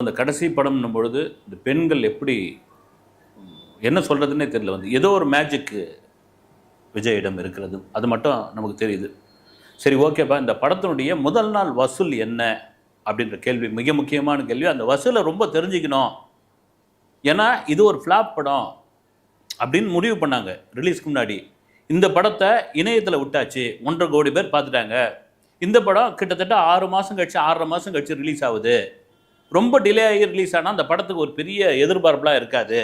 அந்த கடைசி படம்னும் பொழுது இந்த பெண்கள் எப்படி என்ன சொல்கிறதுன்னே தெரியல. ஏதோ ஒரு மேஜிக்கு விஜயிடம் இருக்கிறது, அது மட்டும் நமக்கு தெரியுது. சரி, ஓகேப்பா, இந்த படத்தினுடைய முதல் நாள் வசூல் என்ன அப்படின்ற கேள்வி மிக முக்கியமான கேள்வி. அந்த வசூலை ரொம்ப தெரிஞ்சுக்கணும், ஏன்னா இது ஒரு ஃப்ளாப் படம் அப்படின்னு முடிவு பண்ணாங்க ரிலீஸ்க்கு முன்னாடி. இந்த படத்தை இணையத்தில் விட்டாச்சு, 1.5 கோடி பேர் பார்த்துட்டாங்க. இந்த படம் கிட்டத்தட்ட 6 மாதம் கழிச்சு 6.5 மாதம் கழிச்சு ரிலீஸ் ஆகுது. ரொம்ப டிலே ஆகி ரிலீஸ் ஆனால் அந்த படத்துக்கு ஒரு பெரிய எதிர்பார்ப்புலாம் இருக்காது.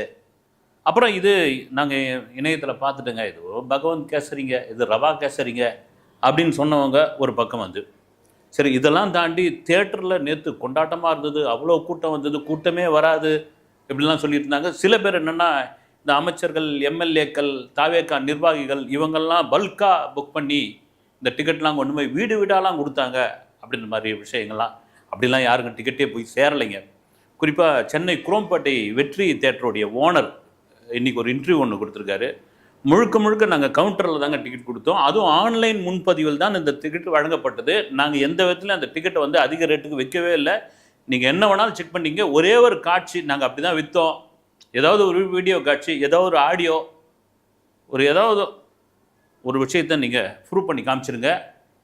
அப்புறம் இது நாங்கள் இணையத்தில் பார்த்துட்டோங்க, இது பகவந்த் கேசரிங்க, இது ரவா கேசரிங்க அப்படின்னு சொன்னவங்க ஒரு பக்கம் வந்து. சரி, இதெல்லாம் தாண்டி தியேட்டரில் நேற்று கொண்டாட்டமாக இருந்தது, அவ்வளோ கூட்டம் வந்தது, கூட்டமே வராது இப்படிலாம் சொல்லிட்டு இருந்தாங்க. சில பேர் என்னென்னா, இந்த அமைச்சர்கள், எம்எல்ஏக்கள், தாவேக்கா நிர்வாகிகள் இவங்கெல்லாம் பல்காக புக் பண்ணி இந்த டிக்கெட்லாம் கொண்டு போய் வீடு வீடாலாம் கொடுத்தாங்க அப்படின்ற மாதிரி விஷயங்கள்லாம். அப்படிலாம் யாருங்க டிக்கெட்டே போய் சேரலைங்க. குறிப்பாக சென்னை குரோம்பேட்டை வெற்றி தேட்டருடைய ஓனர் இன்றைக்கி ஒரு இன்டர்வியூ ஒன்று கொடுத்துருக்காரு. முழுக்க முழுக்க நாங்கள் கவுண்டரில் தாங்க டிக்கெட் கொடுத்தோம், அதுவும் ஆன்லைன் முன்பதிவில் தான் இந்த டிக்கெட் வழங்கப்பட்டது. நாங்கள் எந்த விதத்துலையும் அந்த டிக்கெட்டை வந்து அதிக ரேட்டுக்கு விற்கவே இல்லை. நீங்கள் என்ன வேணாலும் செக் பண்ணிங்க, ஒரே ஒரு காட்சி நாங்கள் அப்படி தான் விற்றோம். ஏதாவது ஒரு வீடியோ காட்சி, ஏதாவது ஒரு ஆடியோ, ஏதாவது ஒரு விஷயத்தை நீங்கள் ப்ரூவ் பண்ணி காமிச்சிருங்க,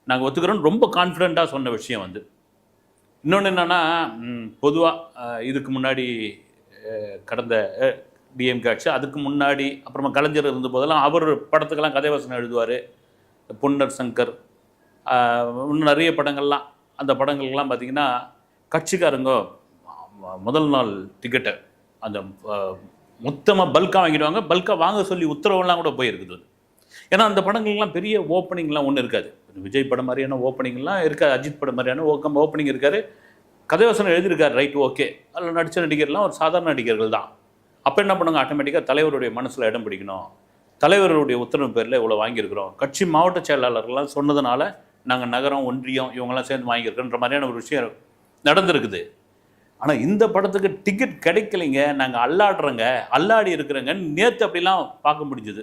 நாங்கள் ஒத்துக்கிறோன்னு ரொம்ப கான்ஃபிடெண்ட்டாக சொன்ன விஷயம் வந்து. இன்னொன்று என்னென்னா, பொதுவாக இதுக்கு முன்னாடி கடந்த டிஎம்கே ஆட்சி, அதுக்கு முன்னாடி அப்புறமா கலைஞர் இருந்த போதெல்லாம் அவர் படத்துக்கெல்லாம் கதைவசனம் எழுதுவார். பொன்னர் சங்கர், இன்னும் நிறைய படங்கள்லாம், அந்த படங்கள்லாம் பார்த்திங்கன்னா கட்சிக்காரங்க முதல் நாள் டிக்கெட்டை அந்த மொத்தமாக பல்காக வாங்கிடுவாங்க. பல்காக வாங்க சொல்லி உத்தரவுலாம் கூட போயிருக்குது. ஏன்னா அந்த படங்கள்லாம் பெரிய ஓப்பனிங்லாம் ஒன்றும் இருக்காது. விஜய் படம் மாதிரியான ஓப்பனிங்லாம் இருக்காது, அஜித் படம் மாதிரியான ஓப்பனிங் இருக்காது. கதைவசனம் எழுதியிருக்காரு, ரைட், ஓகே. அதில் நடித்த நடிகர்லாம் ஒரு சாதாரண நடிகர்கள் தான். அப்போ என்ன பண்ணுங்க, ஆட்டோமேட்டிக்காக தலைவருடைய மனசில் இடம் பிடிக்கணும், தலைவருடைய உத்தரவு பேரில் இவ்வளோ வாங்கியிருக்கிறோம், கட்சி மாவட்ட செயலாளர்கள்லாம் சொன்னதுனால நாங்கள் நகரம், ஒன்றியம் இவங்கெல்லாம் சேர்ந்து வாங்கியிருக்கோன்ற மாதிரியான ஒரு விஷயம் நடந்திருக்குது. ஆனால் இந்த படத்துக்கு டிக்கெட் கிடைக்கலைங்க, நாங்கள் அல்லாடுறோங்க, அல்லாடி இருக்கிறோங்க நேற்று அப்படிலாம் பார்க்க முடிஞ்சுது.